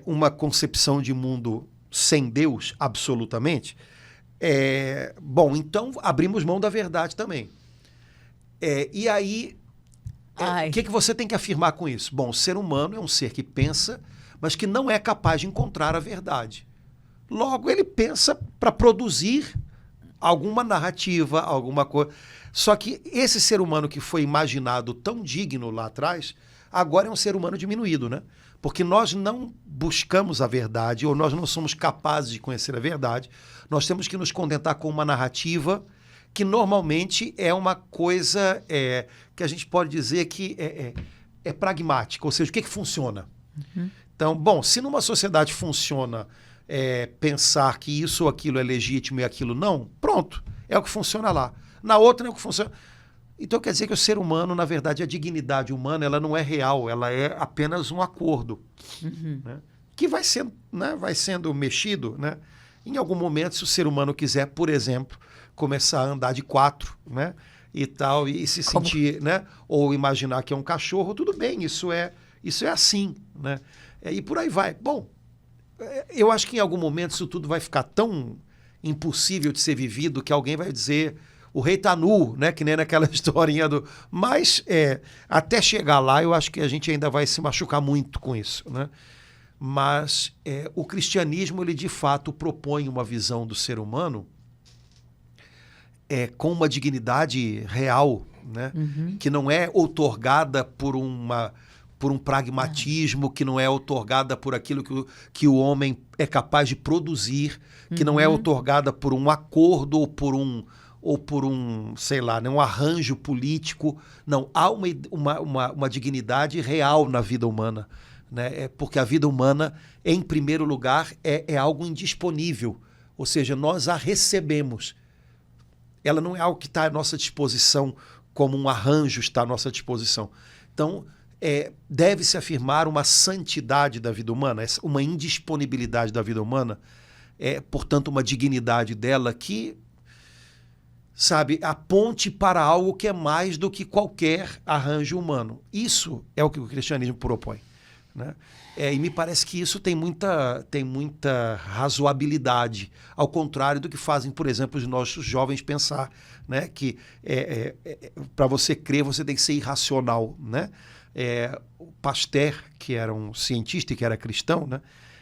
uma concepção de mundo sem Deus, absolutamente, bom, então abrimos mão da verdade também. E aí, o que você tem que afirmar com isso? Bom, o ser humano é um ser que pensa, mas que não é capaz de encontrar a verdade. Logo, ele pensa para produzir alguma narrativa, alguma coisa. Só que esse ser humano que foi imaginado tão digno lá atrás, agora é um ser humano diminuído, né? Porque nós não buscamos a verdade, ou nós não somos capazes de conhecer a verdade. Nós temos que nos contentar com uma narrativa que normalmente é uma coisa que a gente pode dizer que é pragmática, ou seja, o que funciona. Então, bom, se numa sociedade funciona pensar que isso ou aquilo é legítimo e aquilo não, pronto, é o que funciona lá. Na outra é o que funciona... Então quer dizer que o ser humano, na verdade, a dignidade humana, ela não é real, ela é apenas um acordo, né? Que vai sendo mexido, né? Em algum momento, se o ser humano quiser, por exemplo, começar a andar de 4, né? E tal, e se sentir, né? Ou imaginar que é um cachorro, tudo bem, isso é assim, né? E por aí vai. Bom, eu acho que em algum momento isso tudo vai ficar tão impossível de ser vivido que alguém vai dizer... O rei tá nu, né? Que nem naquela historinha do... Mas até chegar lá, eu acho que a gente ainda vai se machucar muito com isso, né? Mas o cristianismo, ele de fato propõe uma visão do ser humano com uma dignidade real, né? Que não é outorgada por um pragmatismo, que não é outorgada por aquilo que o homem é capaz de produzir, que não é outorgada por um acordo ou por um, sei lá, né, um arranjo político. Não, há uma dignidade real na vida humana, né? Porque a vida humana, em primeiro lugar, é algo indisponível, ou seja, nós a recebemos. Ela não é algo que está à nossa disposição como um arranjo está à nossa disposição. Então, deve-se afirmar uma santidade da vida humana, uma indisponibilidade da vida humana, portanto, uma dignidade dela que... sabe, aponte para algo que é mais do que qualquer arranjo humano. Isso é o que o cristianismo propõe, né? E me parece que isso tem muita razoabilidade, ao contrário do que fazem, por exemplo, os nossos jovens pensar, né? Que para você crer, você tem que ser irracional, né? O Pasteur, que era um cientista e que era cristão, né?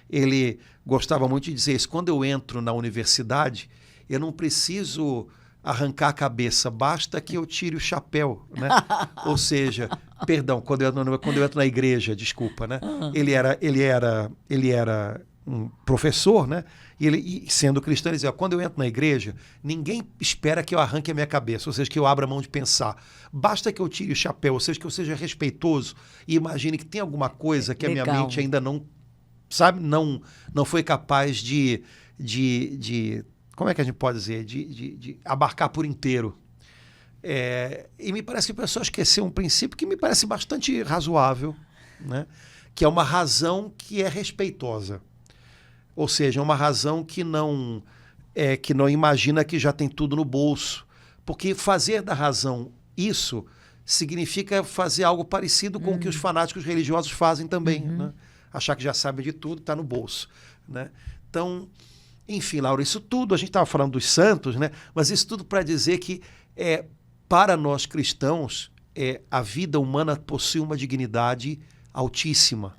Ele gostava muito de dizer isso: quando eu entro na universidade, eu não preciso... arrancar a cabeça, basta que eu tire o chapéu, né? Ou seja, perdão, quando eu entro na igreja, desculpa, né? Ele era um professor, né? E sendo cristão, ele dizia: quando eu entro na igreja, ninguém espera que eu arranque a minha cabeça, ou seja, que eu abra mão de pensar. Basta que eu tire o chapéu, ou seja, que eu seja respeitoso e imagine que tem alguma coisa que a minha mente ainda não, sabe, não foi capaz de como é que a gente pode dizer? De abarcar por inteiro. E me parece que a pessoa esqueceu um princípio que me parece bastante razoável, né? Que é uma razão que é respeitosa. Ou seja, uma razão que não imagina que já tem tudo no bolso. Porque fazer da razão isso significa fazer algo parecido com o que os fanáticos religiosos fazem também, né? Achar que já sabe de tudo, está no bolso, né? Então... Enfim, Laura, isso tudo, a gente estava falando dos santos, né? Mas isso tudo para dizer que, para nós cristãos, a vida humana possui uma dignidade altíssima,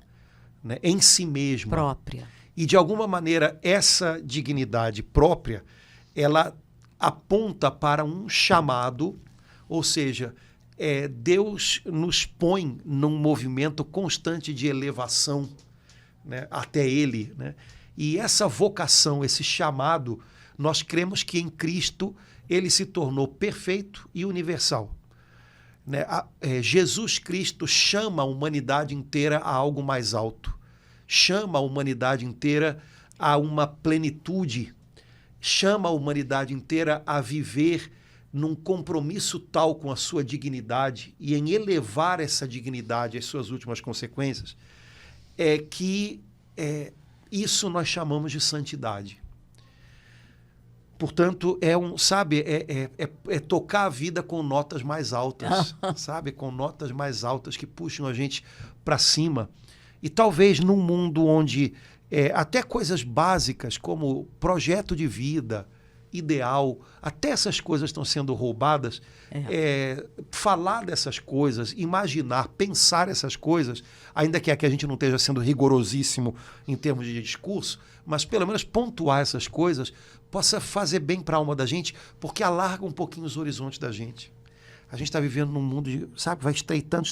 né, em si mesma. Própria. E, de alguma maneira, essa dignidade própria, ela aponta para um chamado, ou seja, Deus nos põe num movimento constante de elevação, né, até Ele. Né? E essa vocação, esse chamado, nós cremos que em Cristo Ele se tornou perfeito e universal. Né? Jesus Cristo chama a humanidade inteira a algo mais alto. Chama a humanidade inteira a uma plenitude, chama a humanidade inteira a viver num compromisso tal com a sua dignidade e em elevar essa dignidade às suas últimas consequências, isso nós chamamos de santidade. Portanto, é tocar a vida com notas mais altas, sabe? Com notas mais altas que puxam a gente para cima. E talvez num mundo onde até coisas básicas como projeto de vida, ideal, até essas coisas estão sendo roubadas, falar dessas coisas, imaginar, pensar essas coisas, ainda que a gente não esteja sendo rigorosíssimo em termos de discurso, mas pelo menos pontuar essas coisas possa fazer bem para a alma da gente, porque alarga um pouquinho os horizontes da gente. A gente está vivendo num mundo, vai estreitando,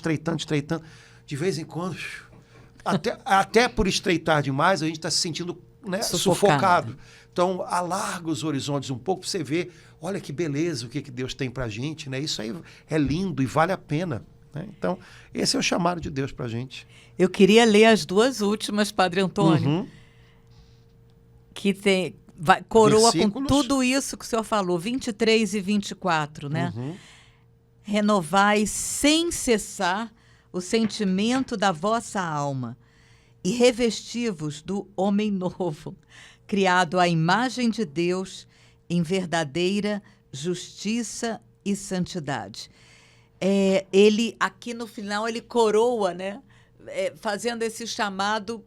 de vez em quando... Até por estreitar demais, a gente está se sentindo, né, sufocado. Então, alarga os horizontes um pouco para você ver, olha que beleza o que Deus tem para a gente. Né? Isso aí é lindo e vale a pena. Né? Então, esse é o chamado de Deus para a gente. Eu queria ler as duas últimas, Padre Antônio, que coroa com tudo isso que o senhor falou, 23 e 24. Né? Renovai sem cessar o sentimento da vossa alma, e revesti-vos do homem novo, criado à imagem de Deus, em verdadeira justiça e santidade. Ele, aqui no final, ele coroa, né? Fazendo esse chamado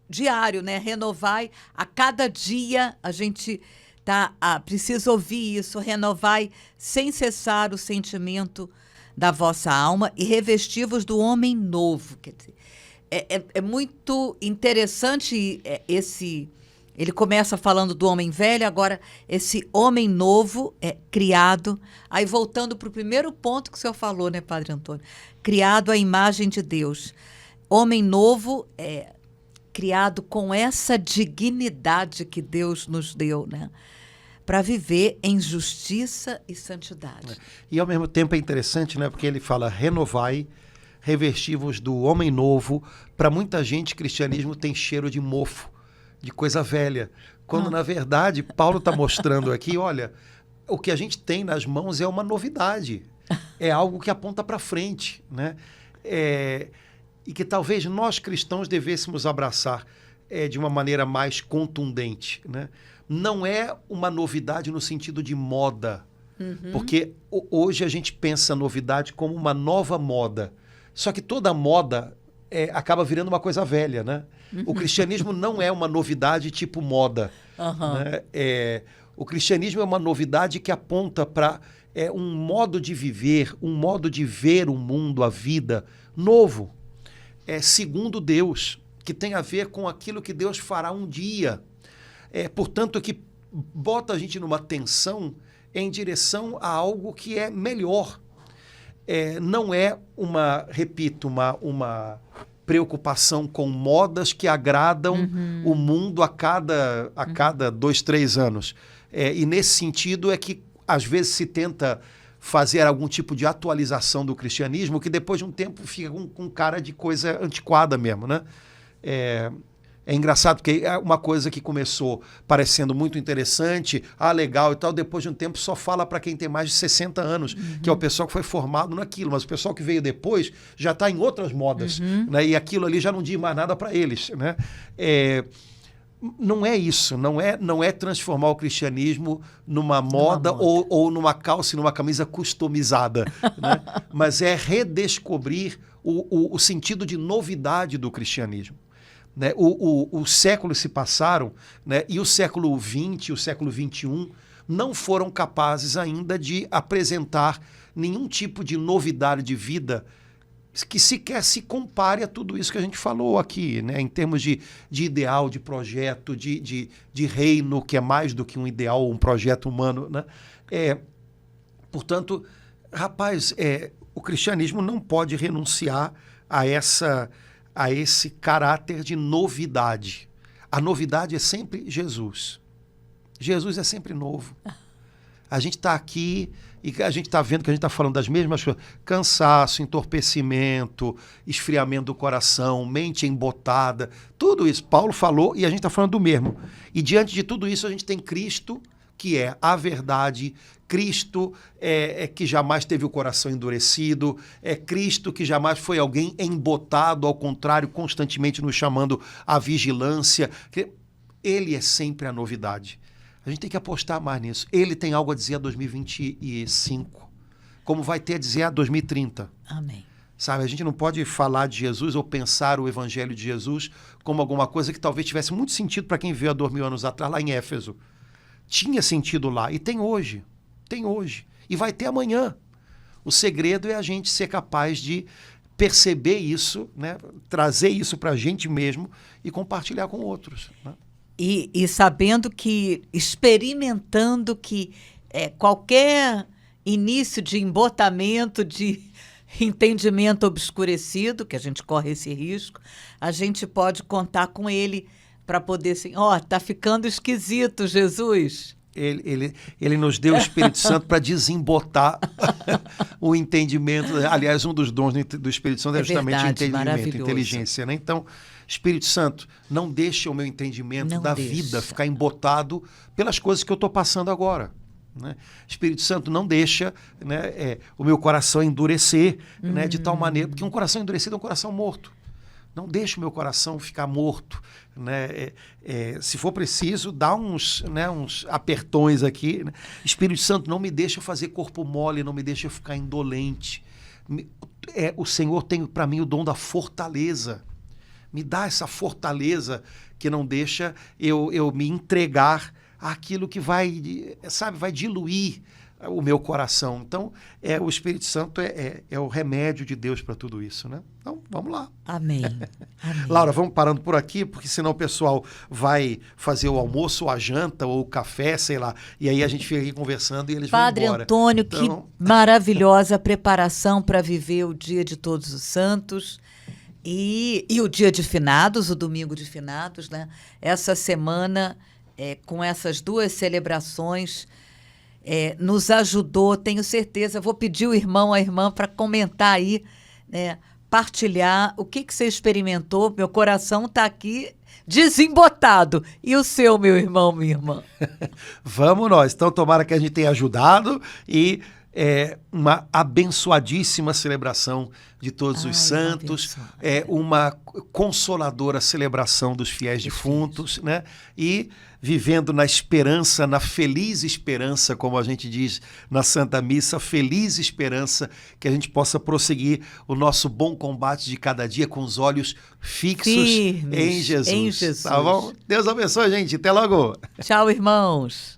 diário, né? Renovai, a cada dia a gente precisa ouvir isso, renovai sem cessar o sentimento da vossa alma e revesti-vos do homem novo. Quer dizer, é muito interessante ele começa falando do homem velho, agora esse homem novo criado, aí voltando para o primeiro ponto que o senhor falou, né, Padre Antônio? Criado à imagem de Deus. Homem novo criado com essa dignidade que Deus nos deu, né? Para viver em justiça e santidade. E, ao mesmo tempo, é interessante, né? Porque ele fala, renovai, revesti-vos do homem novo. Para muita gente, cristianismo tem cheiro de mofo, de coisa velha. Quando, na verdade, Paulo está mostrando aqui, olha, o que a gente tem nas mãos é uma novidade. É algo que aponta para frente, né? E que talvez nós, cristãos, devêssemos abraçar de uma maneira mais contundente, né? Não é uma novidade no sentido de moda, porque hoje a gente pensa novidade como uma nova moda. Só que toda moda acaba virando uma coisa velha, né? O cristianismo não é uma novidade tipo moda. Né? O cristianismo é uma novidade que aponta para um modo de viver, um modo de ver o mundo, a vida, novo. Segundo Deus, que tem a ver com aquilo que Deus fará um dia. Portanto, que bota a gente numa tensão em direção a algo que é melhor. Não é uma preocupação com modas que agradam o mundo a cada 2, 3 anos. E nesse sentido é que, às vezes, se tenta fazer algum tipo de atualização do cristianismo que depois de um tempo fica com cara de coisa antiquada mesmo, né? É engraçado porque é uma coisa que começou parecendo muito interessante, legal e tal, depois de um tempo só fala para quem tem mais de 60 anos, que é o pessoal que foi formado naquilo, mas o pessoal que veio depois já está em outras modas, né? E aquilo ali já não diz mais nada para eles, né? Não é isso, não é transformar o cristianismo numa moda. Ou numa calça e numa camisa customizada, né? Mas é redescobrir o sentido de novidade do cristianismo. Né? Os séculos se passaram, né? E o século XX, o século XXI não foram capazes ainda de apresentar nenhum tipo de novidade de vida que sequer se compare a tudo isso que a gente falou aqui, né? Em termos de ideal, de projeto, de reino, que é mais do que um ideal ou um projeto humano, né? Portanto, rapaz, o cristianismo não pode renunciar a esse caráter de novidade. A novidade é sempre Jesus. Jesus é sempre novo. A gente está aqui e a gente está vendo que a gente está falando das mesmas coisas. Cansaço, entorpecimento, esfriamento do coração, mente embotada, tudo isso. Paulo falou e a gente está falando do mesmo. E diante de tudo isso a gente tem Cristo, que é a verdade, Cristo que jamais teve o coração endurecido, é Cristo que jamais foi alguém embotado, ao contrário, constantemente nos chamando à vigilância. Ele é sempre a novidade. A gente tem que apostar mais nisso. Ele tem algo a dizer a 2025, como vai ter a dizer a 2030. Amém. Sabe, a gente não pode falar de Jesus ou pensar o evangelho de Jesus como alguma coisa que talvez tivesse muito sentido para quem veio há 2000 anos atrás, lá em Éfeso. Tinha sentido lá e tem hoje. Tem hoje. E vai ter amanhã. O segredo é a gente ser capaz de perceber isso, né? Trazer isso para a gente mesmo e compartilhar com outros, né? E sabendo que, experimentando que qualquer início de embotamento, de entendimento obscurecido, que a gente corre esse risco, a gente pode contar com ele para poder assim, tá ficando esquisito, Jesus. Ele nos deu o Espírito Santo para desembotar o entendimento. Aliás, um dos dons do Espírito Santo é justamente o entendimento, inteligência, né? Então, Espírito Santo, não deixa o meu entendimento da vida ficar embotado pelas coisas que eu estou passando agora, né? Espírito Santo, não deixa, né, o meu coração endurecer, né, de tal maneira, porque um coração endurecido é um coração morto. Não deixa o meu coração ficar morto, né? Se for preciso, dá uns apertões aqui, né? Espírito Santo, não me deixa fazer corpo mole, não me deixa ficar indolente. O Senhor tem para mim o dom da fortaleza. Me dá essa fortaleza que não deixa eu me entregar àquilo que vai diluir o meu coração. Então, o Espírito Santo é o remédio de Deus para tudo isso, né? Então, vamos lá. Amém. Amém. Laura, vamos parando por aqui, porque senão o pessoal vai fazer o almoço, ou a janta, ou o café, sei lá, e aí a gente fica aqui conversando e eles Padre vão embora. Antônio, então... que maravilhosa preparação para viver o dia de Todos os Santos e o dia de Finados, o domingo de Finados, né? Essa semana, com essas duas celebrações, nos ajudou, tenho certeza. Vou pedir o irmão, a irmã, para comentar aí, né, partilhar o que você experimentou. Meu coração está aqui desembotado. E o seu, meu irmão, minha irmã? Vamos nós. Então, tomara que a gente tenha ajudado e uma abençoadíssima celebração de Todos os Santos, uma consoladora celebração dos fiéis defuntos, né? E vivendo na esperança, na feliz esperança, como a gente diz na Santa Missa, feliz esperança, que a gente possa prosseguir o nosso bom combate de cada dia com os olhos fixos em Jesus. Em Jesus. Tá bom? Deus abençoe, gente. Até logo. Tchau, irmãos.